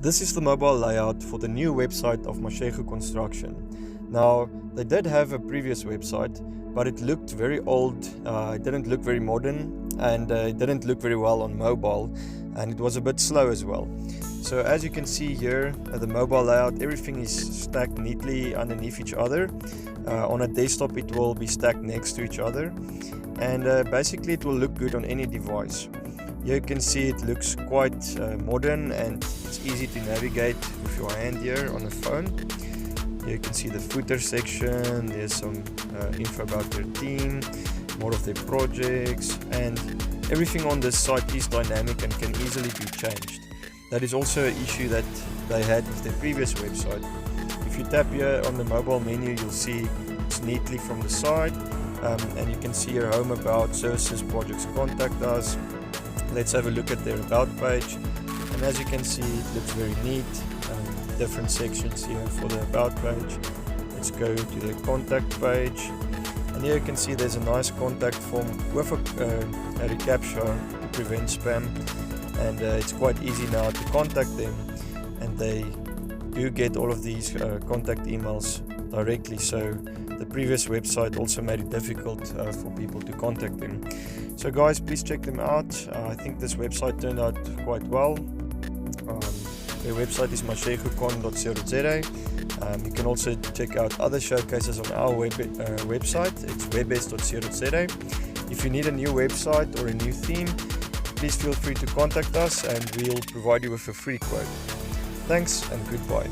This is the mobile layout for the new website of Mashego Construction. Now, they did have a previous website, but it looked very old, it didn't look very modern, and it didn't look very well on mobile, and it was a bit slow as well. So as you can see here, the mobile layout, everything is stacked neatly underneath each other. On a desktop it will be stacked next to each other, and basically it will look good on any device. Here you can see it looks quite modern, and it's easy to navigate with your hand here on the phone. Here you can see the footer section, there's some info about their team, more of their projects, and everything on this site is dynamic and can easily be changed. That is also an issue that they had with their previous website. If you tap here on the mobile menu, you'll see it's neatly from the side, and you can see here home, about, services, projects, contact us. Let's have a look at their about page, and as you can see it looks very neat. Different sections here for the about page. Let's go to the contact page, and here you can see there's a nice contact form with a reCAPTCHA to prevent spam, and it's quite easy now to contact them, and they do get all of these contact emails directly. So the previous website also made it difficult for people to contact them. So guys, please check them out. I think this website turned out quite well. Their website is mashegocon.co.za. You can also check out other showcases on our website. It's webs.co.za. If you need a new website or a new theme, please feel free to contact us and we'll provide you with a free quote. Thanks and goodbye.